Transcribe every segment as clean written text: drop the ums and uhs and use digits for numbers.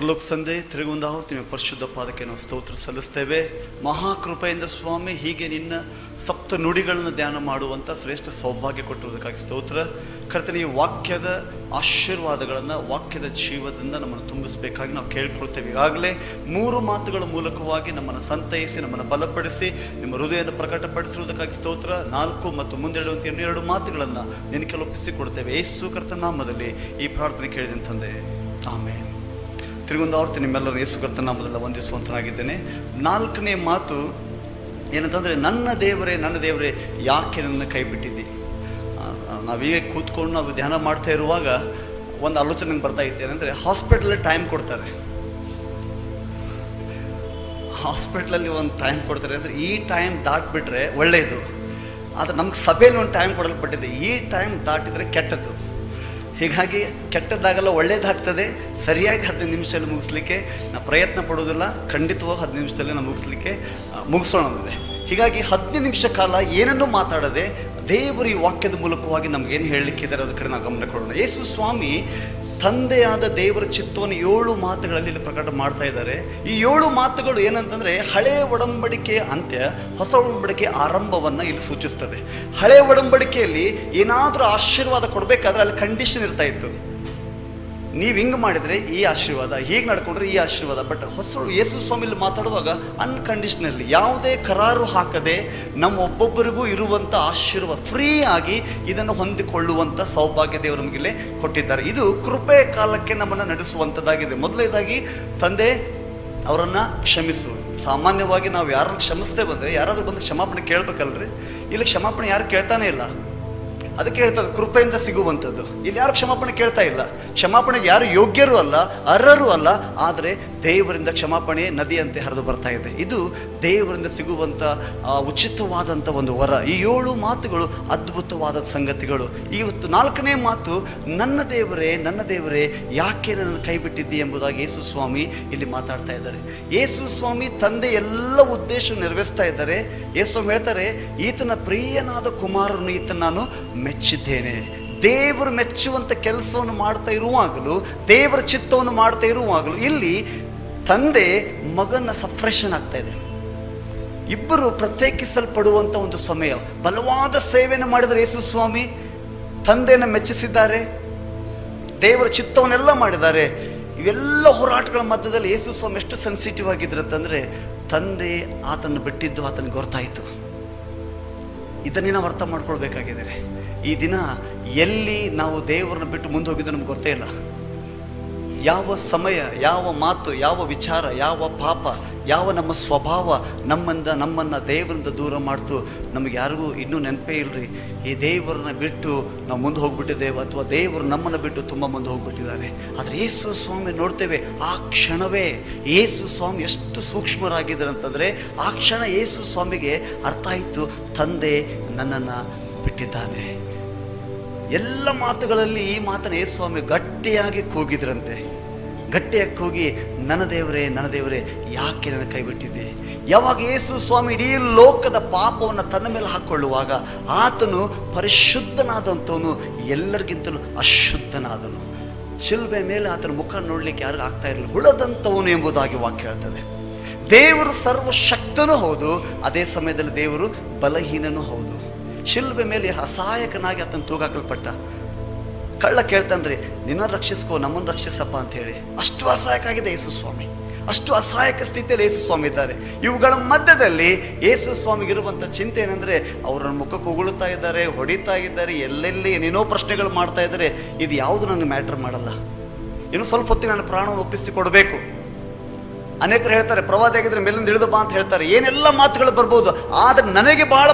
ಪರಲೋಕ ಸಂದೆ ತಿರುಗುಂದಾವು ನಿಮ್ಮ ಪರಿಶುದ್ಧ ಪಾದಕ್ಕೆ ನಾವು ಸ್ತೋತ್ರ ಸಲ್ಲಿಸ್ತೇವೆ. ಮಹಾಕೃಪೆಯಿಂದ ಸ್ವಾಮಿ ಹೀಗೆ ನಿನ್ನ ಸಪ್ತ ನುಡಿಗಳನ್ನು ಧ್ಯಾನ ಮಾಡುವಂಥ ಶ್ರೇಷ್ಠ ಸೌಭಾಗ್ಯ ಕೊಟ್ಟಿರುವುದಕ್ಕಾಗಿ ಸ್ತೋತ್ರ. ಕರ್ತನೇ, ಈ ವಾಕ್ಯದ ಆಶೀರ್ವಾದಗಳನ್ನು, ವಾಕ್ಯದ ಜೀವದಿಂದ ನಮ್ಮನ್ನು ತುಂಬಿಸಬೇಕಾಗಿ ನಾವು ಕೇಳಿಕೊಳ್ತೇವೆ. ಈಗಾಗಲೇ 3 ಮಾತುಗಳ ಮೂಲಕವಾಗಿ ನಮ್ಮನ್ನು ಸಂತೈಸಿ, ನಮ್ಮನ್ನು ಬಲಪಡಿಸಿ, ನಿಮ್ಮ ಹೃದಯವನ್ನು ಪ್ರಕಟಪಡಿಸಿರುವುದಕ್ಕಾಗಿ ಸ್ತೋತ್ರ. 4 ಮತ್ತು ಮುಂದೆ ಹೇಳುವಂಥ 2 ಮಾತುಗಳನ್ನು ನಿನ್ನ ಕೆಲವೊಪ್ಪಿಸಿ ಕೊಡ್ತೇವೆ. ಯೇಸು ಕರ್ತನ ನಾಮದಲ್ಲಿ ಈ ಪ್ರಾರ್ಥನೆ ಕೇಳಿದಂತ ತಂದೆ, ಆಮೇನ್. ತಿರುಗುಂದಾವರ್ತಿ ನಿಮ್ಮೆಲ್ಲರೂ ಯೇಸು ಕರ್ತನ ನಾಮದಲ್ಲಿ ವಂದಿಸುವಂತನಾಗಿದ್ದೇನೆ. 4ನೇ ಮಾತು ಏನಂತಂದರೆ, ನನ್ನ ದೇವರೇ ಯಾಕೆ ನನ್ನ ಕೈ ಬಿಟ್ಟಿದ್ದಿ. ನಾವೀಗ ಕೂತ್ಕೊಂಡು ನಾವು ಧ್ಯಾನ ಮಾಡ್ತಾ ಇರುವಾಗ ಒಂದು ಆಲೋಚನೆ ಬರ್ತಾ ಇತ್ತು. ಏನಂದರೆ, ಹಾಸ್ಪಿಟ್ಲಲ್ಲಿ ಟೈಮ್ ಕೊಡ್ತಾರೆ. ಹಾಸ್ಪಿಟ್ಲಲ್ಲಿ ಒಂದು ಟೈಮ್ ಕೊಡ್ತಾರೆ ಅಂದರೆ ಈ ಟೈಮ್ ದಾಟಿಬಿಟ್ರೆ ಒಳ್ಳೆಯದು. ಆದರೆ ನಮ್ಗೆ ಸಭೆಯಲ್ಲಿ ಒಂದು ಟೈಮ್ ಕೊಡಲ್ಪಟ್ಟಿದೆ, ಈ ಟೈಮ್ ದಾಟಿದರೆ ಕೆಟ್ಟದ್ದು. ಹೀಗಾಗಿ ಕೆಟ್ಟದ್ದಾಗಲ್ಲ, ಒಳ್ಳೇದಾಗ್ತದೆ. ಸರಿಯಾಗಿ 15 ನಿಮಿಷದಲ್ಲಿ ಮುಗಿಸ್ಲಿಕ್ಕೆ ನಾವು ಪ್ರಯತ್ನ ಪಡೋದಿಲ್ಲ. ಖಂಡಿತವಾಗಿ 15 ನಿಮಿಷದಲ್ಲಿ ನಾವು ಮುಗಿಸೋಣದಿದೆ. ಹೀಗಾಗಿ 15 ನಿಮಿಷ ಕಾಲ ಏನನ್ನೂ ಮಾತಾಡದೆ ದೇವರು ಈ ವಾಕ್ಯದ ಮೂಲಕವಾಗಿ ನಮಗೇನು ಹೇಳಲಿಕ್ಕಿದ್ದಾರೆ ಅದ್ರ ಕಡೆ ನಾವು ಗಮನ ಕೊಡೋಣ. ಯೇಸು ಸ್ವಾಮಿ ತಂದೆಯಾದ ದೇವರ ಚಿತ್ತವನ್ನು 7 ಮಾತುಗಳಲ್ಲಿ ಇಲ್ಲಿ ಪ್ರಕಟ ಮಾಡ್ತಾ ಇದ್ದಾರೆ. ಈ 7 ಮಾತುಗಳು ಏನಂತಂದರೆ, ಹಳೆಯ ಒಡಂಬಡಿಕೆಯ ಅಂತ್ಯ, ಹೊಸ ಒಡಂಬಡಿಕೆಯ ಆರಂಭವನ್ನು ಇಲ್ಲಿ ಸೂಚಿಸ್ತದೆ. ಹಳೆಯ ಒಡಂಬಡಿಕೆಯಲ್ಲಿ ಏನಾದರೂ ಆಶೀರ್ವಾದ ಕೊಡಬೇಕಾದ್ರೆ ಅಲ್ಲಿ ಕಂಡೀಷನ್ ಇರ್ತಾ ಇತ್ತು. ನೀವು ಹಿಂಗೆ ಮಾಡಿದರೆ ಈ ಆಶೀರ್ವಾದ, ಹೀಗೆ ನಡ್ಕೊಂಡ್ರೆ ಈ ಆಶೀರ್ವಾದ. ಬಟ್ ಯೇಸು ಸ್ವಾಮಿಲಿ ಮಾತಾಡುವಾಗ ಅನ್ಕಂಡೀಷನಲ್ಲಿ, ಯಾವುದೇ ಕರಾರು ಹಾಕದೆ ನಮ್ಮ ಒಬ್ಬೊಬ್ಬರಿಗೂ ಇರುವಂಥ ಆಶೀರ್ವಾದ, ಫ್ರೀ ಆಗಿ ಇದನ್ನು ಹೊಂದಿಕೊಳ್ಳುವಂಥ ಸೌಭಾಗ್ಯ ದೇವರು ನಮಗಿಲ್ಲೇ ಕೊಟ್ಟಿದ್ದಾರೆ. ಇದು ಕೃಪೆ ಕಾಲಕ್ಕೆ ನಮ್ಮನ್ನು ನಡೆಸುವಂಥದ್ದಾಗಿದೆ. ಮೊದಲನೇದಾಗಿ, ತಂದೆ ಅವರನ್ನು ಕ್ಷಮಿಸು. ಸಾಮಾನ್ಯವಾಗಿ ನಾವು ಯಾರನ್ನು ಕ್ಷಮಿಸ್ತೇ ಬಂದರೆ ಯಾರಾದರೂ ಬಂದು ಕ್ಷಮಾಪಣೆ ಕೇಳಬೇಕಲ್ರಿ. ಇಲ್ಲಿ ಕ್ಷಮಾಪಣೆ ಯಾರು ಕೇಳ್ತಾನೆ ಇಲ್ಲ. ಅದಕ್ಕೆ ಹೇಳ್ತದೆ ಕೃಪೆಯಿಂದ ಸಿಗುವಂಥದ್ದು. ಇಲ್ಲಿ ಯಾರು ಕ್ಷಮಾಪಣೆ ಕೇಳ್ತಾ ಇಲ್ಲ. ಕ್ಷಮಾಪಣೆಗೆ ಯಾರು ಯೋಗ್ಯರು ಅಲ್ಲ, ಅರ್ಹರು ಅಲ್ಲ. ಆದರೆ ದೇವರಿಂದ ಕ್ಷಮಾಪಣೆ ನದಿಯಂತೆ ಹರಿದು ಬರ್ತಾ ಇದೆ. ಇದು ದೇವರಿಂದ ಸಿಗುವಂಥ ಉಚಿತವಾದಂಥ ಒಂದು ವರ. ಈ 7 ಮಾತುಗಳು ಅದ್ಭುತವಾದ ಸಂಗತಿಗಳು. ಇವತ್ತು 4ನೇ ಮಾತು, ನನ್ನ ದೇವರೇ ಯಾಕೆ ನನ್ನ ಕೈ ಬಿಟ್ಟಿದ್ದಿ ಎಂಬುದಾಗಿ ಯೇಸು ಸ್ವಾಮಿ ಇಲ್ಲಿ ಮಾತಾಡ್ತಾ ಇದ್ದಾರೆ. ಯೇಸು ಸ್ವಾಮಿ ತಂದೆ ಎಲ್ಲ ಉದ್ದೇಶ ನೆರವೇರಿಸ್ತಾ ಇದ್ದಾರೆ. ಯೇಸು ಸ್ವಾಮಿ ಹೇಳ್ತಾರೆ, ಈತನ ಪ್ರಿಯನಾದ ಕುಮಾರನು, ಈತನ ನಾನು ಮೆಚ್ಚಿದ್ದೇನೆ. ದೇವರು ಮೆಚ್ಚುವಂಥ ಕೆಲಸವನ್ನು ಮಾಡ್ತಾ ಇರುವಾಗಲೂ, ದೇವರ ಚಿತ್ತವನ್ನು ಮಾಡ್ತಾ ಇರುವಾಗಲೂ ಇಲ್ಲಿ ತಂದೆ ಮಗನ ಸಪ್ರೇಷನ್ ಆಗ್ತಾ ಇದೆ. ಇಬ್ಬರು ಪ್ರತ್ಯೇಕಿಸಲ್ಪಡುವಂಥ ಒಂದು ಸಮಯ. ಬಲವಾದ ಸೇವೆಯನ್ನು ಮಾಡಿದರೆ ಯೇಸು ಸ್ವಾಮಿ ತಂದೆಯನ್ನು ಮೆಚ್ಚಿಸಿದ್ದಾರೆ, ದೇವರ ಚಿತ್ತವನ್ನೆಲ್ಲ ಮಾಡಿದ್ದಾರೆ. ಇವೆಲ್ಲ ಹೋರಾಟಗಳ ಮಧ್ಯದಲ್ಲಿ ಯೇಸು ಸ್ವಾಮಿ ಎಷ್ಟು ಸೆನ್ಸಿಟಿವ್ ಆಗಿದ್ರು ಅಂತಂದರೆ, ತಂದೆ ಆತನ್ನು ಬಿಟ್ಟಿದ್ದು ಆತನಿಗೆ ಗೊತ್ತಾಯಿತು. ಇದನ್ನೇ ನಾವು ಅರ್ಥ ಮಾಡ್ಕೊಳ್ಬೇಕಾಗಿದ್ದಾರೆ. ಈ ದಿನ ಎಲ್ಲಿ ನಾವು ದೇವರನ್ನ ಬಿಟ್ಟು ಮುಂದೆ ಹೋಗಿದ್ದು ನಮ್ಗೆ ಗೊತ್ತೇ ಇಲ್ಲ. ಯಾವ ಸಮಯ, ಯಾವ ಮಾತು, ಯಾವ ವಿಚಾರ, ಯಾವ ಪಾಪ, ಯಾವ ನಮ್ಮ ಸ್ವಭಾವ ನಮ್ಮನ್ನು ದೇವರಿಂದ ದೂರ ಮಾಡ್ತು ನಮಗೆ ಯಾರಿಗೂ ಇನ್ನೂ ನೆನಪೇ ಇಲ್ಲರಿ. ಈ ದೇವರನ್ನ ಬಿಟ್ಟು ನಾವು ಮುಂದೆ ಹೋಗ್ಬಿಟ್ಟಿದ್ದೇವೆ, ಅಥವಾ ದೇವರು ನಮ್ಮನ್ನು ಬಿಟ್ಟು ತುಂಬ ಮುಂದೆ ಹೋಗ್ಬಿಟ್ಟಿದ್ದಾರೆ. ಆದರೆ ಯೇಸು ಸ್ವಾಮಿ ನೋಡ್ತೇವೆ, ಆ ಕ್ಷಣವೇ ಯೇಸು ಸ್ವಾಮಿ ಎಷ್ಟು ಸೂಕ್ಷ್ಮರಾಗಿದ್ದಾರೆ ಅಂತಂದರೆ, ಆ ಕ್ಷಣ ಯೇಸು ಸ್ವಾಮಿಗೆ ಅರ್ಥ ಆಯಿತು, ತಂದೆ ನನ್ನನ್ನು ಬಿಟ್ಟಿದ್ದಾನೆ. ಎಲ್ಲ ಮಾತುಗಳಲ್ಲಿ ಈ ಮಾತನ್ನು ಯೇಸು ಸ್ವಾಮಿ ಗಟ್ಟಿಯಾಗಿ ಕೂಗಿದ್ರಂತೆ. ಗಟ್ಟಿಯಾಗಿ ಕೂಗಿ, ನನ್ನ ದೇವರೇ ಯಾಕೆ ನನ್ನ ಕೈ ಬಿಟ್ಟಿದ್ದೆ. ಯಾವಾಗ ಯೇಸು ಸ್ವಾಮಿ ಇಡೀ ಲೋಕದ ಪಾಪವನ್ನು ತನ್ನ ಮೇಲೆ ಹಾಕ್ಕೊಳ್ಳುವಾಗ, ಆತನು ಪರಿಶುದ್ಧನಾದಂಥವನು, ಎಲ್ಲರಿಗಿಂತಲೂ ಅಶುದ್ಧನಾದನು. ಶಿಲುಬೆ ಮೇಲೆ ಆತನ ಮುಖ ನೋಡಲಿಕ್ಕೆ ಯಾರಿಗೂ ಆಗ್ತಾ ಇರಲಿಲ್ಲ, ಹುಳದಂಥವನು ಎಂಬುದಾಗಿ ವಾಕ್ಯ ಹೇಳ್ತದೆ. ದೇವರು ಸರ್ವಶಕ್ತನೂ ಹೌದು, ಅದೇ ಸಮಯದಲ್ಲಿ ದೇವರು ಬಲಹೀನನೂ ಹೌದು. ಶಿಲುಬೆ ಮೇಲೆ ಅಸಹಾಯಕನಾಗಿ ಆತನ ತೂಗಾಕಲ್ಪಟ್ಟ. ಕಳ್ಳ ಕೇಳ್ತಾನ್ರಿ, ನಿನ್ನ ರಕ್ಷಿಸ್ಕೋ, ನಮ್ಮನ್ನು ರಕ್ಷಿಸಪ್ಪ ಅಂತ ಹೇಳಿ. ಅಷ್ಟು ಅಸಹಾಯಕ ಆಗಿದೆ ಯೇಸು ಸ್ವಾಮಿ. ಅಷ್ಟು ಅಸಹಾಯಕ ಸ್ಥಿತಿಯಲ್ಲಿ ಯೇಸು ಸ್ವಾಮಿ ಇದ್ದಾರೆ. ಇವುಗಳ ಮಧ್ಯದಲ್ಲಿ ಯೇಸು ಸ್ವಾಮಿಗಿರುವಂಥ ಚಿಂತೆ ಏನಂದರೆ, ಅವರನ್ನು ಮುಖಕ್ಕೆ ಉಗುಳುತ್ತಾ ಇದ್ದಾರೆ, ಹೊಡಿತಾ ಇದ್ದಾರೆ, ಎಲ್ಲೆಲ್ಲಿ ಏನೇನೋ ಪ್ರಶ್ನೆಗಳು ಮಾಡ್ತಾ ಇದ್ದಾರೆ. ಇದು ಯಾವುದು ನನಗೆ ಮ್ಯಾಟರ್ ಮಾಡಲ್ಲ. ಇನ್ನು ಸ್ವಲ್ಪ ಹೊತ್ತಿಗೆ ನಾನು ಪ್ರಾಣವನ್ನು ಒಪ್ಪಿಸಿ ಕೊಡಬೇಕು. ಅನೇಕರು ಹೇಳ್ತಾರೆ, ಪ್ರವಾದಿಯಾಗಿದ್ದರೆ ಮೇಲಿಂದ ಇಳಿದು ಬಾ ಅಂತ ಹೇಳ್ತಾರೆ. ಏನೆಲ್ಲ ಮಾತುಗಳು ಬರ್ಬೋದು, ಆದರೆ ನನಗೆ ಬಹಳ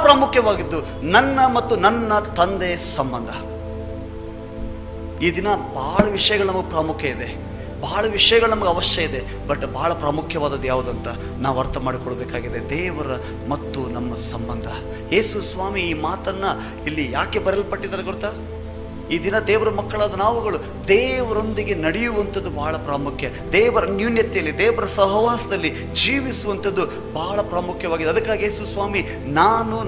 ಪ್ರಾಮುಖ್ಯವಾಗಿದ್ದು ನನ್ನ ಮತ್ತು ನನ್ನ ತಂದೆ ಸಂಬಂಧ. ಈ ದಿನ ಬಹಳ ವಿಷಯಗಳು ನಮಗೆ ಪ್ರಾಮುಖ್ಯ ಇದೆ, ಬಹಳ ವಿಷಯಗಳು ನಮಗೆ ಅವಶ್ಯ ಇದೆ. ಬಟ್ ಬಹಳ ಪ್ರಾಮುಖ್ಯವಾದದ್ದು ಯಾವುದಂತ ನಾವು ಅರ್ಥ ಮಾಡಿಕೊಳ್ಬೇಕಾಗಿದೆ, ದೇವರ ಮತ್ತು ನಮ್ಮ ಸಂಬಂಧ. ಯೇಸು ಸ್ವಾಮಿ ಈ ಮಾತನ್ನು ಇಲ್ಲಿ ಯಾಕೆ ಬರೆಯಲ್ಪಟ್ಟಿದ್ದಾರೆ ಗೊತ್ತಾ? ಈ ದಿನ ದೇವರ ಮಕ್ಕಳಾದ ನಾವುಗಳು ದೇವರೊಂದಿಗೆ ನಡೆಯುವಂಥದ್ದು ಬಹಳ ಪ್ರಾಮುಖ್ಯ. ದೇವರ ನ್ಯೂನ್ಯತೆಯಲ್ಲಿ, ದೇವರ ಸಹವಾಸದಲ್ಲಿ ಜೀವಿಸುವಂಥದ್ದು ಬಹಳ ಪ್ರಾಮುಖ್ಯವಾಗಿದೆ. ಅದಕ್ಕಾಗಿ ಯೇಸು ಸ್ವಾಮಿ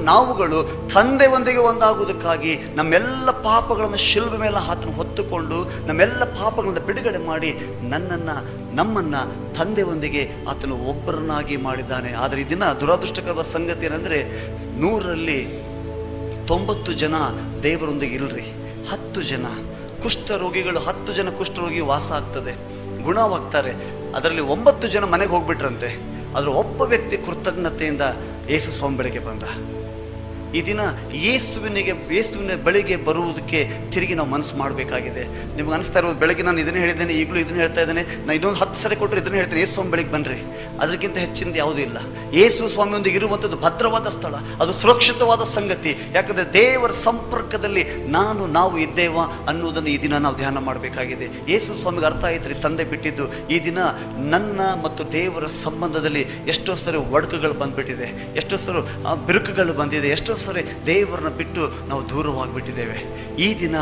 ನಾವುಗಳು ತಂದೆಯೊಂದಿಗೆ ಒಂದಾಗುವುದಕ್ಕಾಗಿ ನಮ್ಮೆಲ್ಲ ಪಾಪಗಳನ್ನು ಶಿಲುಬೆ ಮೇಲೆ ಆತನು ಹೊತ್ತುಕೊಂಡು ನಮ್ಮೆಲ್ಲ ಪಾಪಗಳನ್ನು ಬಿಡುಗಡೆ ಮಾಡಿ ನಮ್ಮನ್ನು ತಂದೆಯೊಂದಿಗೆ ಆತನು ಒಬ್ಬರನ್ನಾಗಿ ಮಾಡಿದ್ದಾನೆ. ಆದರೆ ಈ ದಿನ ದುರದೃಷ್ಟಕರ ಸಂಗತಿ ಏನಂದರೆ 100ರಲ್ಲಿ 90 ಜನ ದೇವರೊಂದಿಗೆ ಇಲ್ರಿ. 10 ಜನ ಕುಷ್ಠರೋಗಿಗಳು, 10 ಜನ ಕುಷ್ಠರೋಗಿ ವಾಸ ಆಗ್ತದೆ, ಗುಣವಾಗ್ತಾರೆ. ಅದರಲ್ಲಿ 9 ಜನ ಮನೆಗೆ ಹೋಗ್ಬಿಟ್ರಂತೆ. ಅದರ ಒಬ್ಬ ವ್ಯಕ್ತಿ ಕೃತಜ್ಞತೆಯಿಂದ ಯೇಸು ಸ್ವಾಮಿ ಬಳಿಗೆ ಬಂದ. ಈ ದಿನ ಯೇಸುವಿನ ಬಳಿಗೆ ಬರುವುದಕ್ಕೆ ತಿರುಗಿ ನಾವು ಮನಸ್ಸು ಮಾಡಬೇಕಾಗಿದೆ. ನಿಮ್ಗೆ ಅನಿಸ್ತಾ ಇರೋದು, ಬೆಳಗ್ಗೆ ನಾನು ಇದನ್ನು ಹೇಳಿದ್ದೇನೆ, ಈಗಲೂ ಇದನ್ನು ಹೇಳ್ತಾ ಇದ್ದೇನೆ, ನಾನು ಇನ್ನೊಂದು 10 ಸರಿ ಕೊಟ್ಟರೆ ಇದನ್ನು ಹೇಳ್ತೇನೆ, ಯೇಸು ಸ್ವಾಮಿ ಬಳಿಗೆ ಬನ್ನಿರಿ. ಅದಕ್ಕಿಂತ ಹೆಚ್ಚಿನದು ಯಾವುದೂ ಇಲ್ಲ. ಯೇಸು ಸ್ವಾಮಿಯೊಂದಿಗೆ ಇರುವಂಥದ್ದು ಭದ್ರವಾದ ಸ್ಥಳ, ಅದು ಸುರಕ್ಷಿತವಾದ ಸಂಗತಿ. ಯಾಕಂದರೆ ದೇವರ ಸಂಪರ್ಕದಲ್ಲಿ ನಾವು ಇದ್ದೇವಾ ಅನ್ನೋದನ್ನು ಈ ದಿನ ನಾವು ಧ್ಯಾನ ಮಾಡಬೇಕಾಗಿದೆ. ಯೇಸು ಸ್ವಾಮಿಗೆ ಅರ್ಥ ಆಯ್ತು ರೀ ತಂದೆ ಬಿಟ್ಟಿದ್ದು. ಈ ದಿನ ನನ್ನ ಮತ್ತು ದೇವರ ಸಂಬಂಧದಲ್ಲಿ ಎಷ್ಟೋ ಸರಿ ಒಡಕುಗಳು ಬಂದ್ಬಿಟ್ಟಿದೆ, ಎಷ್ಟೋ ಸರಿ ಬಿರುಕುಗಳು ಬಂದಿದೆ, ಎಷ್ಟೋ ಸರಿ ದೇವರನ್ನ ಬಿಟ್ಟು ನಾವು ದೂರವಾಗಿಬಿಟ್ಟಿದ್ದೇವೆ. ಈ ದಿನ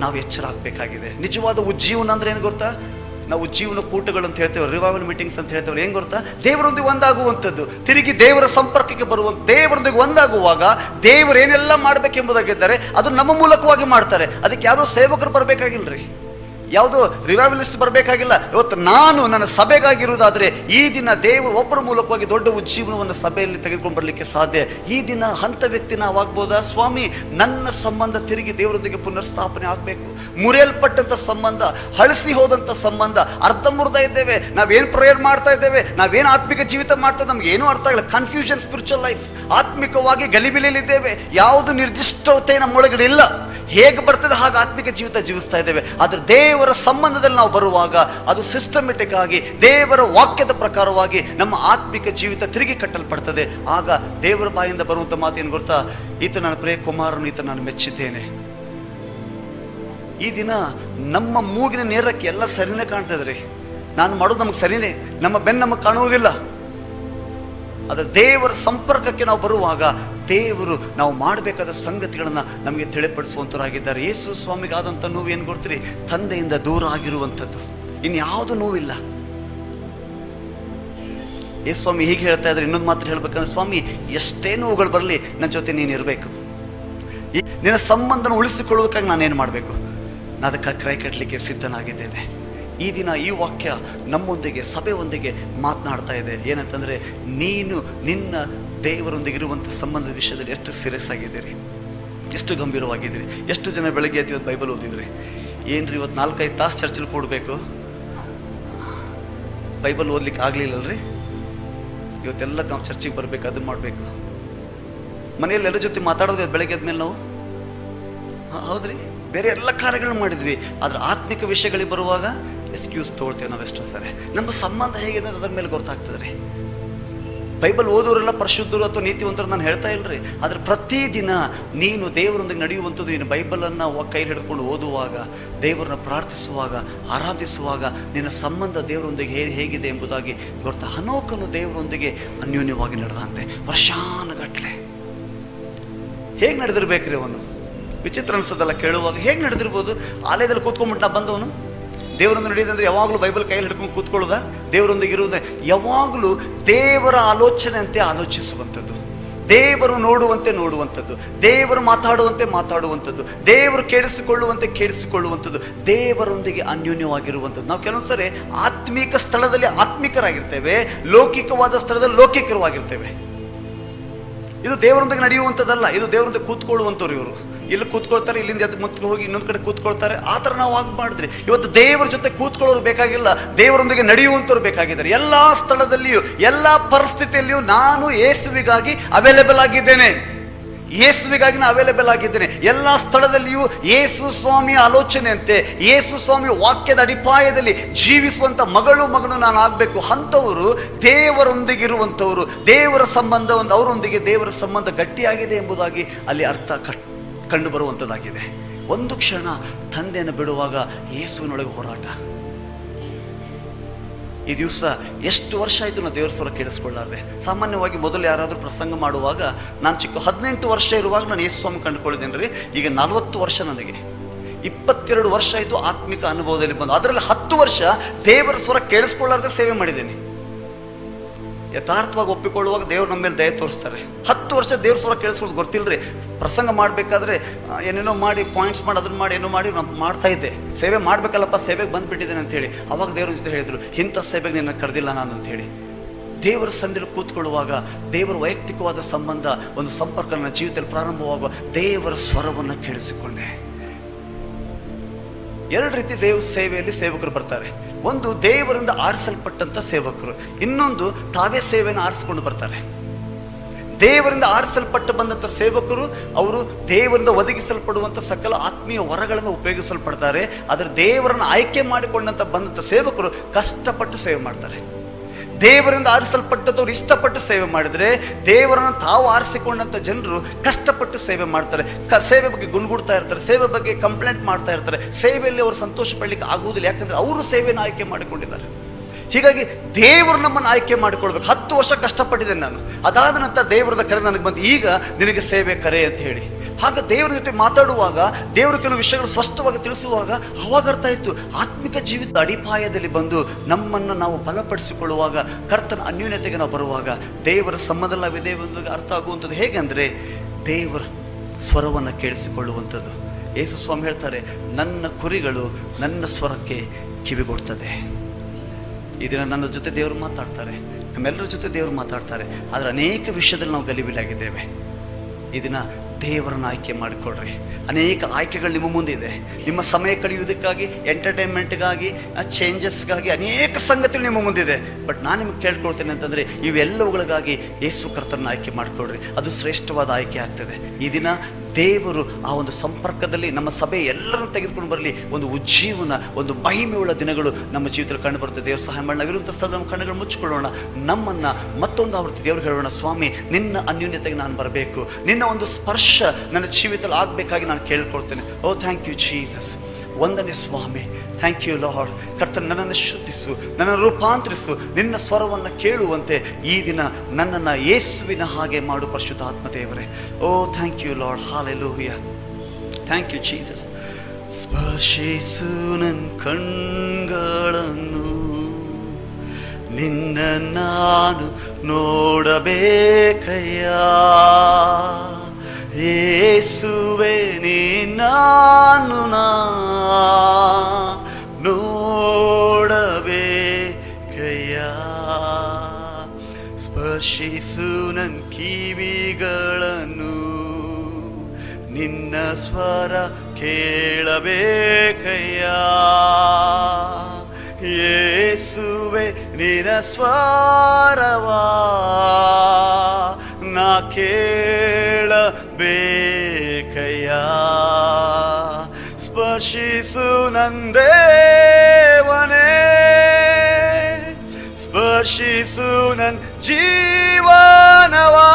ನಾವು ಎಚ್ಚರ ಆಗಬೇಕಾಗಿದೆ. ನಿಜವಾದ ಉಜ್ಜೀವನ ಅಂದ್ರೆ ಏನು ಗೊತ್ತಾ? ನಾವು ಉಜ್ಜೀವನ ಕೂಟಗಳು ಅಂತ ಹೇಳ್ತೇವೆ, ರಿವೈವಲ್ ಮೀಟಿಂಗ್ಸ್ ಅಂತ ಹೇಳ್ತೇವೆ. ಏನು ಗೊತ್ತಾ? ದೇವರೊಂದಿಗೆ ಒಂದಾಗುವಂಥದ್ದು, ತಿರುಗಿ ದೇವರ ಸಂಪರ್ಕಕ್ಕೆ ಬರುವಂಥ. ದೇವರೊಂದಿಗೆ ಒಂದಾಗುವಾಗ ದೇವರು ಏನೆಲ್ಲ ಮಾಡಬೇಕೆಂಬುದಾಗಿದ್ದಾರೆ ಅದು ನಮ್ಮ ಮೂಲಕವಾಗಿ ಮಾಡ್ತಾರೆ. ಅದಕ್ಕೆ ಯಾವುದೋ ಸೇವಕರು ಬರಬೇಕಾಗಿಲ್ಲರಿ, ಯಾವುದೋ ರಿವೈವಲಿಸ್ಟ್ ಬರಬೇಕಾಗಿಲ್ಲ. ಇವತ್ತು ನನ್ನ ಸಭೆಗಾಗಿರುವುದಾದರೆ ಈ ದಿನ ದೇವರು ಒಬ್ಬರ ಮೂಲಕವಾಗಿ ದೊಡ್ಡ ಉಜ್ಜೀವನವನ್ನು ಸಭೆಯಲ್ಲಿ ತೆಗೆದುಕೊಂಡು ಬರಲಿಕ್ಕೆ ಸಾಧ್ಯ. ಈ ದಿನ ಅಂಥ ವ್ಯಕ್ತಿ ನಾವಾಗ್ಬೋದಾ? ಸ್ವಾಮಿ, ನನ್ನ ಸಂಬಂಧ ತಿರುಗಿ ದೇವರೊಂದಿಗೆ ಪುನರ್ಸ್ಥಾಪನೆ ಆಗಬೇಕು. ಮುರಿಯಲ್ಪಟ್ಟಂಥ ಸಂಬಂಧ, ಹಳಸಿ ಹೋದಂಥ ಸಂಬಂಧ, ಅರ್ಧಮುರ್ಧ ಇದ್ದೇವೆ. ನಾವೇನು ಪ್ರೇಯರ್ ಮಾಡ್ತಾ ಇದ್ದೇವೆ, ನಾವೇನು ಆತ್ಮಿಕ ಜೀವಿತ ಮಾಡ್ತಾ ನಮ್ಗೆ ಏನೂ ಅರ್ಥ ಆಗಿಲ್ಲ. ಕನ್ಫ್ಯೂಷನ್ ಸ್ಪಿರಿಚುವಲ್ ಲೈಫ್, ಆತ್ಮಿಕವಾಗಿ ಗಲಿಬಿಲಿಯಲ್ಲಿದ್ದೇವೆ. ಯಾವುದು ನಿರ್ದಿಷ್ಟತೆ ನಮ್ಮೊಳಗಡೆ ಇಲ್ಲ. ಹೇಗೆ ಬರ್ತದೆ ಹಾಗೆ ಆತ್ಮಿಕ ಜೀವಿತ ಜೀವಿಸ್ತಾ ಇದ್ದೇವೆ. ಆದರೆ ದೇವರ ಸಂಬಂಧದಲ್ಲಿ ನಾವು ಬರುವಾಗ ಅದು ಸಿಸ್ಟಮೆಟಿಕ್ ಆಗಿ ದೇವರ ವಾಕ್ಯದ ಪ್ರಕಾರವಾಗಿ ನಮ್ಮ ಆತ್ಮಿಕ ಜೀವಿತ ತಿರುಗಿ ಕಟ್ಟಲ್ಪಡ್ತದೆ. ಆಗ ದೇವರ ಬಾಯಿಂದ ಬರುವಂಥ ಮಾತೇನು ಗೊತ್ತಾ? ಈತ ನನ್ನ ಪ್ರಿಯ ಕುಮಾರನು, ಈತ ನಾನು ಮೆಚ್ಚಿದ್ದೇನೆ. ಈ ದಿನ ನಮ್ಮ ಮೂಗಿನ ನೇರಕ್ಕೆ ಎಲ್ಲ ಸರಿನೇ ಕಾಣ್ತದೆ ರೀ. ನಾನು ಮಾಡೋದು ನಮಗೆ ಸರಿನೇ, ನಮ್ಮ ಬೆನ್ನು ನಮಗೆ ಕಾಣುವುದಿಲ್ಲ. ಅದು ದೇವರ ಸಂಪರ್ಕಕ್ಕೆ ನಾವು ಬರುವಾಗ ದೇವರು ನಾವು ಮಾಡಬೇಕಾದ ಸಂಗತಿಗಳನ್ನು ನಮಗೆ ತಿಳಿಪಡಿಸುವಂಥವರಾಗಿದ್ದಾರೆ. ಯೇಸು ಸ್ವಾಮಿಗಾದಂಥ ನೋವು ಏನು ಗೊತ್ತೀರಿ? ತಂದೆಯಿಂದ ದೂರ ಆಗಿರುವಂಥದ್ದು. ಇನ್ಯಾವುದು ನೋವಿಲ್ಲ. ಯೇಸು ಸ್ವಾಮಿ ಹೀಗೆ ಹೇಳ್ತಾ ಇದ್ದಾರೆ. ಇನ್ನೊಂದು ಮಾತ್ರ ಹೇಳ್ಬೇಕಂದ್ರೆ, ಸ್ವಾಮಿ ಎಷ್ಟೇ ನೋವುಗಳು ಬರಲಿ ನನ್ನ ಜೊತೆ ನೀನು ಇರಬೇಕು, ನಿನ್ನ ಸಂಬಂಧನ ಉಳಿಸಿಕೊಳ್ಳೋದಕ್ಕಾಗಿ ನಾನೇನು ಮಾಡಬೇಕು? ನಾನು ಅದಕ್ಕೆ ಕ್ರಯ ಕಟ್ಟಲಿಕ್ಕೆ ಸಿದ್ಧನಾಗಿದ್ದೇನೆ. ಈ ದಿನ ಈ ವಾಕ್ಯ ನಮ್ಮೊಂದಿಗೆ, ಸಭೆಯೊಂದಿಗೆ ಮಾತನಾಡ್ತಾ ಇದೆ. ಏನಂತಂದರೆ, ನೀನು ನಿನ್ನ ದೇವರೊಂದಿಗೆ ಇರುವಂಥ ಸಂಬಂಧದ ವಿಷಯದಲ್ಲಿ ಎಷ್ಟು ಸೀರಿಯಸ್ ಆಗಿದ್ದೀರಿ, ಎಷ್ಟು ಗಂಭೀರವಾಗಿದ್ದೀರಿ. ಎಷ್ಟು ಜನ ಬೆಳಗ್ಗೆ ಎದ್ದು ಇವತ್ತು ಬೈಬಲ್ ಓದಿದ್ರಿ? ಏನ್ರಿ ಇವತ್ತು 4-5 ತಾಸು ಚರ್ಚಲ್ಲಿ ಕೂಡಬೇಕು, ಬೈಬಲ್ ಓದ್ಲಿಕ್ಕೆ ಆಗಲಿಲ್ಲಲ್ರಿ? ಇವತ್ತೆಲ್ಲ ನಾವು ಚರ್ಚಿಗೆ ಬರಬೇಕು, ಅದನ್ನು ಮಾಡಬೇಕು. ಮನೆಯಲ್ಲಿ ಎಲ್ಲರ ಜೊತೆ ಮಾತಾಡೋದು ಬೆಳಗ್ಗೆ ಎದ್ಮೇಲೆ ನಾವು, ಹೌದ್ರಿ, ಬೇರೆ ಎಲ್ಲ ಕಾರ್ಯಗಳು ಮಾಡಿದ್ವಿ. ಆದರೆ ಆತ್ಮಿಕ ವಿಷಯಗಳಿಗೆ ಬರುವಾಗ ಎಕ್ಸ್ಕ್ಯೂಸ್ ತೊಗೊಳ್ತೇವೆ ನಾವು ಎಷ್ಟೋ ಸರಿ. ನಮ್ಮ ಸಂಬಂಧ ಹೇಗಿದೆ ಅದರ ಮೇಲೆ ಗೊತ್ತಾಗ್ತದೆ ರೀ. ಬೈಬಲ್ ಓದೋರೆಲ್ಲ ಪರಿಶುದ್ಧರು ಅಥವಾ ನೀತಿವಂತರು ನಾನು ಹೇಳ್ತಾ ಇಲ್ಲರಿ. ಆದರೆ ಪ್ರತಿದಿನ ನೀನು ದೇವರೊಂದಿಗೆ ನಡೆಯುವಂಥದ್ದು, ನೀನು ಬೈಬಲನ್ನು ಕೈಲಿ ಹಿಡಿದುಕೊಂಡು ಓದುವಾಗ, ದೇವರನ್ನ ಪ್ರಾರ್ಥಿಸುವಾಗ, ಆರಾಧಿಸುವಾಗ ನಿನ್ನ ಸಂಬಂಧ ದೇವರೊಂದಿಗೆ ಹೇಗಿದೆ ಎಂಬುದಾಗಿ ಗೊತ್ತಾ. ಹನೋಕನು ದೇವರೊಂದಿಗೆ ಅನ್ಯೋನ್ಯವಾಗಿ ನಡೆದಂತೆ ವರ್ಷಾನುಗಟ್ಲೆ. ಹೇಗೆ ನಡೆದಿರ್ಬೇಕ್ರಿ ಅವನು? ವಿಚಿತ್ರ ಅನ್ಸೋದಲ್ಲ ಕೇಳುವಾಗ. ಹೇಗೆ ನಡೆದಿರ್ಬೋದು? ಆಲಯದಲ್ಲಿ ಕೂತ್ಕೊಂಡ್ಬಿಟ್ಟು ನಾ ಬಂದವನು ದೇವರೊಂದು ನಡೆಯೋದಂದ್ರೆ ಯಾವಾಗಲೂ ಬೈಬಲ್ ಕೈಯಲ್ಲಿ ಹಿಡ್ಕೊಂಡು ಕೂತ್ಕೊಳ್ಳೋದ? ದೇವರೊಂದಿಗೆ ಇರುವುದೇ ಯಾವಾಗಲೂ ದೇವರ ಆಲೋಚನೆ ಅಂತೆ ಆಲೋಚಿಸುವಂಥದ್ದು, ದೇವರು ನೋಡುವಂಥದ್ದು, ದೇವರು ಮಾತಾಡುವಂಥದ್ದು, ದೇವರು ಕೇಳಿಸಿಕೊಳ್ಳುವಂಥದ್ದು, ದೇವರೊಂದಿಗೆ ಅನ್ಯೋನ್ಯವಾಗಿರುವಂಥದ್ದು. ನಾವು ಕೆಲವೊಂದು ಸರಿ ಆತ್ಮಿಕ ಸ್ಥಳದಲ್ಲಿ ಆತ್ಮಿಕರಾಗಿರ್ತೇವೆ, ಲೌಕಿಕವಾದ ಸ್ಥಳದಲ್ಲಿ ಲೌಕಿಕವಾಗಿರ್ತೇವೆ. ಇದು ದೇವರೊಂದಿಗೆ ನಡೆಯುವಂಥದ್ದಲ್ಲ, ಇದು ದೇವರೊಂದಿಗೆ ಕೂತ್ಕೊಳ್ಳುವಂಥವ್ರು. ಇವರು ಇಲ್ಲಿ ಕೂತ್ಕೊಳ್ತಾರೆ, ಇಲ್ಲಿಂದ ಎದ್ದು ಮುಂದೆ ಹೋಗಿ ಇನ್ನೊಂದು ಕಡೆ ಕೂತ್ಕೊಳ್ತಾರೆ. ಆ ಥರ ನಾವು ಆಗಿ ಮಾಡಿದ್ರಿ. ಇವತ್ತು ದೇವರ ಜೊತೆ ಕೂತ್ಕೊಳ್ಳೋರು ಬೇಕಾಗಿಲ್ಲ, ದೇವರೊಂದಿಗೆ ನಡೆಯುವಂಥವ್ರು ಬೇಕಾಗಿದ್ದಾರೆ. ಎಲ್ಲ ಸ್ಥಳದಲ್ಲಿಯೂ, ಎಲ್ಲ ಪರಿಸ್ಥಿತಿಯಲ್ಲಿಯೂ ನಾನು ಯೇಸುವಿಗಾಗಿ ಅವೈಲೇಬಲ್ ಆಗಿದ್ದೇನೆ, ಯೇಸುವಿಗಾಗಿ ನಾನು ಅವೈಲೇಬಲ್ ಆಗಿದ್ದೇನೆ. ಎಲ್ಲ ಸ್ಥಳದಲ್ಲಿಯೂ ಯೇಸು ಸ್ವಾಮಿಯ ಆಲೋಚನೆಯಂತೆ, ಯೇಸು ಸ್ವಾಮಿಯ ವಾಕ್ಯದ ಅಡಿಪಾಯದಲ್ಲಿ ಜೀವಿಸುವಂಥ ಮಗನು ನಾನು ಆಗಬೇಕು. ಅಂಥವರು ದೇವರೊಂದಿಗಿರುವಂಥವರು, ದೇವರ ಸಂಬಂಧ ಅವರೊಂದಿಗೆ ದೇವರ ಸಂಬಂಧ ಗಟ್ಟಿಯಾಗಿದೆ ಎಂಬುದಾಗಿ ಅಲ್ಲಿ ಅರ್ಥ ಕಂಡು ಬರುವಂಥದ್ದಾಗಿದೆ. ಒಂದು ಕ್ಷಣ ತಂದೆಯನ್ನು ಬಿಡುವಾಗ ಯೇಸುವಿನೊಳಗೆ ಹೋರಾಟ. ಈ ದಿವಸ ಎಷ್ಟು ವರ್ಷ ಆಯಿತು ನಾವು ದೇವರ ಸ್ವರ ಕೇಳಿಸ್ಕೊಳ್ಳಾರ್ದೆ. ಸಾಮಾನ್ಯವಾಗಿ ಮೊದಲು ಯಾರಾದರೂ ಪ್ರಸಂಗ ಮಾಡುವಾಗ, ನಾನು 18 ವರ್ಷ ಇರುವಾಗ ನಾನು ಯೇಸು ಸ್ವಾಮಿ ಕಂಡುಕೊಳ್ಳಿದ್ದೇನೆ ರೀ. ಈಗ 40 ವರ್ಷ ನನಗೆ. 22 ವರ್ಷ ಆಯಿತು ಆತ್ಮಿಕ ಅನುಭವದಲ್ಲಿ ಬಂದು. ಅದರಲ್ಲಿ 10 ವರ್ಷ ದೇವರ ಸ್ವರ ಕೇಳಿಸ್ಕೊಳ್ಳಾರ್ದೆ ಸೇವೆ ಮಾಡಿದ್ದೇನೆ. ಯಥಾರ್ಥವಾಗಿ ಒಪ್ಪಿಕೊಳ್ಳುವಾಗ ದೇವ್ರು ನಮ್ಮ ಮೇಲೆ ದಯ ತೋರಿಸ್ತಾರೆ. 10 ವರ್ಷ ದೇವ್ರ ಸ್ವರ ಕೇಳಿಸ್ಕೊಳ್ಳೋದು ಗೊತ್ತಿಲ್ಲರಿ. ಪ್ರಸಂಗ ಮಾಡಬೇಕಾದ್ರೆ ಏನೇನೋ ಮಾಡಿ ಪಾಯಿಂಟ್ಸ್ ಮಾಡಿ ಅದನ್ನು ಮಾಡಿ ಏನೋ ಮಾಡಿ ನಾನು ಮಾಡ್ತಾ ಇದ್ದೆ. ಸೇವೆ ಮಾಡಬೇಕಲ್ಲಪ್ಪ, ಸೇವೆಗೆ ಬಂದುಬಿಟ್ಟಿದ್ದೇನೆ ಅಂತ ಹೇಳಿ. ಅವಾಗ ದೇವ್ರ ಜೊತೆ ಹೇಳಿದರು, ಇಂಥ ಸೇವೆಗೆ ನಿನ್ನ ಕರೆದಿಲ್ಲ ನಾನು ಅಂತ ಹೇಳಿ. ದೇವರ ಸಂಧಿಯಲ್ಲಿ ಕೂತ್ಕೊಳ್ಳುವಾಗ ದೇವರ ವೈಯಕ್ತಿಕವಾದ ಸಂಬಂಧ, ಒಂದು ಸಂಪರ್ಕ ನನ್ನ ಜೀವಿತದಲ್ಲಿ ಪ್ರಾರಂಭವಾಗುವ ದೇವರ ಸ್ವರವನ್ನು ಕೇಳಿಸಿಕೊಂಡೆ. 2 ರೀತಿ ದೇವರ ಸೇವೆಯಲ್ಲಿ ಸೇವಕರು ಬರ್ತಾರೆ. ಒಂದು ದೇವರಿಂದ ಆರಿಸಲ್ಪಟ್ಟಂಥ ಸೇವಕರು, ಇನ್ನೊಂದು ತಾವೇ ಸೇವೆಯನ್ನು ಆರಿಸಿಕೊಂಡು ಬರ್ತಾರೆ. ದೇವರಿಂದ ಆರಿಸಲ್ಪಟ್ಟು ಬಂದಂಥ ಸೇವಕರು ಅವರು ದೇವರಿಂದ ಒದಗಿಸಲ್ಪಡುವಂಥ ಸಕಲ ಆತ್ಮೀಯ ವರಗಳನ್ನು ಉಪಯೋಗಿಸಲ್ಪಡ್ತಾರೆ. ಆದರೆ ದೇವರನ್ನು ಆಯ್ಕೆ ಮಾಡಿಕೊಂಡಂಥ ಬಂದಂಥ ಸೇವಕರು ಕಷ್ಟಪಟ್ಟು ಸೇವೆ ಮಾಡ್ತಾರೆ. ದೇವರಿಂದ ಆರಿಸಲ್ಪಟ್ಟದವ್ರು ಇಷ್ಟಪಟ್ಟು ಸೇವೆ ಮಾಡಿದರೆ, ದೇವರನ್ನು ತಾವು ಆರಿಸಿಕೊಂಡಂಥ ಜನರು ಕಷ್ಟಪಟ್ಟು ಸೇವೆ ಮಾಡ್ತಾರೆ. ಸೇವೆ ಬಗ್ಗೆ ಗುಣಗುಡ್ತಾ ಇರ್ತಾರೆ, ಸೇವೆ ಬಗ್ಗೆ ಕಂಪ್ಲೇಂಟ್ ಮಾಡ್ತಾ ಇರ್ತಾರೆ. ಸೇವೆಯಲ್ಲಿ ಅವರು ಸಂತೋಷ ಪಡಲಿಕ್ಕೆ ಆಗುವುದಿಲ್ಲ, ಯಾಕಂದರೆ ಅವರು ಸೇವೆಯನ್ನು ಆಯ್ಕೆ ಮಾಡಿಕೊಂಡಿದ್ದಾರೆ. ಹೀಗಾಗಿ ದೇವರು ನಮ್ಮನ್ನು ಆಯ್ಕೆ ಮಾಡಿಕೊಳ್ಬೇಕು. 10 ವರ್ಷ ಕಷ್ಟಪಟ್ಟಿದ್ದೇನೆ ನಾನು. ಅದಾದ ನಂತರ ದೇವರದ ಕರೆ ನನಗೆ ಬಂದು, ಈಗ ನಿನಗೆ ಸೇವೆ ಕರೆ ಅಂತ ಹೇಳಿ. ಹಾಗೆ ದೇವರ ಜೊತೆ ಮಾತಾಡುವಾಗ, ದೇವರು ಕೆಲವು ವಿಷಯಗಳು ಸ್ಪಷ್ಟವಾಗಿ ತಿಳಿಸುವಾಗ ಅವಾಗ ಅರ್ಥ ಆಯಿತು. ಆತ್ಮಿಕ ಜೀವಿತ ಅಡಿಪಾಯದಲ್ಲಿ ಬಂದು ನಮ್ಮನ್ನು ನಾವು ಬಲಪಡಿಸಿಕೊಳ್ಳುವಾಗ, ಕರ್ತನ ಅನ್ಯೂನ್ಯತೆಗೆ ನಾವು ಬರುವಾಗ ದೇವರ ಸಂಬಂಧ ವಿಧೇಯವಾಗಿ ಅರ್ಥ ಆಗುವಂಥದ್ದು. ಹೇಗೆಂದರೆ ದೇವರ ಸ್ವರವನ್ನು ಕೇಳಿಸಿಕೊಳ್ಳುವಂಥದ್ದು. ಯೇಸು ಸ್ವಾಮಿ ಹೇಳ್ತಾರೆ, ನನ್ನ ಕುರಿಗಳು ನನ್ನ ಸ್ವರಕ್ಕೆ ಕಿವಿಗೊಡ್ತದೆ. ಈ ದಿನ ನನ್ನ ಜೊತೆ ದೇವರು ಮಾತಾಡ್ತಾರೆ, ನಮ್ಮೆಲ್ಲರ ಜೊತೆ ದೇವರು ಮಾತಾಡ್ತಾರೆ. ಆದರೆ ಅನೇಕ ವಿಷಯದಲ್ಲಿ ನಾವು ಗಲಿಬಿಲಾಗಿದ್ದೇವೆ. ಈ ದಿನ ದೇವರನ್ನು ಆಯ್ಕೆ ಮಾಡಿಕೊಳ್ಳ್ರಿ. ಅನೇಕ ಆಯ್ಕೆಗಳು ನಿಮ್ಮ ಮುಂದಿದೆ. ನಿಮ್ಮ ಸಮಯ ಕಳೆಯುವುದಕ್ಕಾಗಿ, ಎಂಟರ್ಟೈನ್ಮೆಂಟ್ಗಾಗಿ, ಚೇಂಜಸ್ಗಾಗಿ ಅನೇಕ ಸಂಗತಿಗಳು ನಿಮ್ಮ ಮುಂದಿದೆ. ಬಟ್ ನಾನು ನಿಮಗೆ ಕೇಳ್ಕೊಳ್ತೇನೆ ಅಂತಂದರೆ, ಇವೆಲ್ಲವುಗಳಿಗಾಗಿ ಯೇಸು ಕರ್ತರನ್ನು ಆಯ್ಕೆ ಮಾಡಿಕೊಳ್ಳ್ರಿ. ಅದು ಶ್ರೇಷ್ಠವಾದ ಆಯ್ಕೆ ಆಗ್ತದೆ. ಈ ದಿನ ದೇವರು ಆ ಒಂದು ಸಂಪರ್ಕದಲ್ಲಿ ನಮ್ಮ ಸಭೆ ಎಲ್ಲರನ್ನು ತೆಗೆದುಕೊಂಡು ಬರಲಿ. ಒಂದು ಉಜ್ಜೀವನ, ಒಂದು ಮಹಿಮೆಯುಳ್ಳ ದಿನಗಳು ನಮ್ಮ ಜೀವಿತದಲ್ಲಿ ಕಂಡು ಬರುತ್ತೆ. ದೇವರು ಸಹಾಯ ಮಾಡೋಣ. ವಿರುದ್ಧ ಸ್ಥಳದ ನಮ್ಮ ಕಣ್ಣುಗಳು ಮುಚ್ಚಿಕೊಳ್ಳೋಣ. ನಮ್ಮನ್ನು ಮತ್ತೊಂದು ಆವೃತ್ತಿ ದೇವ್ರಿಗೆ ಹೇಳೋಣ, ಸ್ವಾಮಿ ನಿನ್ನ ಅನ್ಯೂನ್ಯತೆಗೆ ನಾನು ಬರಬೇಕು, ನಿನ್ನ ಒಂದು ಸ್ಪರ್ಶ ನನ್ನ ಜೀವಿತದಲ್ಲಿ ಆಗಬೇಕಾಗಿ ನಾನು ಕೇಳ್ಕೊಳ್ತೇನೆ. ಓ ಥ್ಯಾಂಕ್ ಯು ಜೀಸಸ್. ವಂದನೆ ಸ್ವಾಮಿ, ಥ್ಯಾಂಕ್ ಯು ಲಾರ್ಡ್. ಕರ್ತನ ನನ್ನನ್ನು ಶುದ್ಧಿಸು, ನನ್ನನ್ನು ರೂಪಾಂತರಿಸು, ನಿನ್ನ ಸ್ವರವನ್ನು ಕೇಳುವಂತೆ ಈ ದಿನ ನನ್ನನ್ನು ಯೇಸುವಿನ ಹಾಗೆ ಮಾಡು ಪರಿಶುದ್ಧಾತ್ಮ ದೇವರೇ. Oh thank you Lord, hallelujah, thank you Jesus. ಸ್ಪರ್ಶಿಸು ನನ್ನ ಕಣ್ಗಳನ್ನು, ನಿನ್ನ ನಾನು ನೋಡಬೇಕಯ್ಯ. ಯೇಸುವೆ ನೀನು ನೋಡಬೇಕಯ್ಯ. ಸ್ಪರ್ಶಿಸು ನನ್ನ ಕಿವಿಗಳನ್ನು, ನಿನ್ನ ಸ್ವರ ಕೇಳಬೇಕಯ್ಯ. ಯೇಸುವೆ ನಿನ್ನ ಸ್ವರವಾ ನಾ ಕೇಳಬೇಕಯ್ಯ. ಸ್ಪರ್ಶಿಸು ನನ್ನ ದೇವನೇ, ಸ್ಪರ್ಶಿಸು ನನ್ನ ಜೀವನವಾ.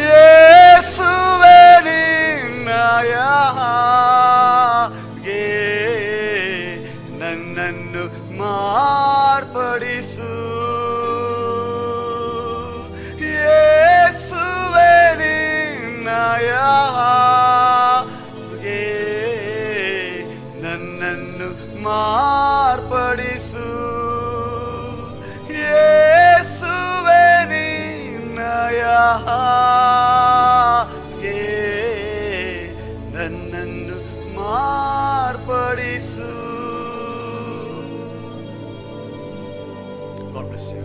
ಯೇಸುವೆ ನಿನ್ನಯ ನನ್ನನ್ನು ಮಾರ್ಪಡಿಸು. ಯೇಸುವೆ ನಿನ್ನಯ ನನ್ನನ್ನು ಮಾರ್ಪಡಿಸು. ಯೇಸುವೆ ನಿನ್ನಯ ನನ್ನನ್ನು ಮಾರ್ಪಡಿಸು. God bless you.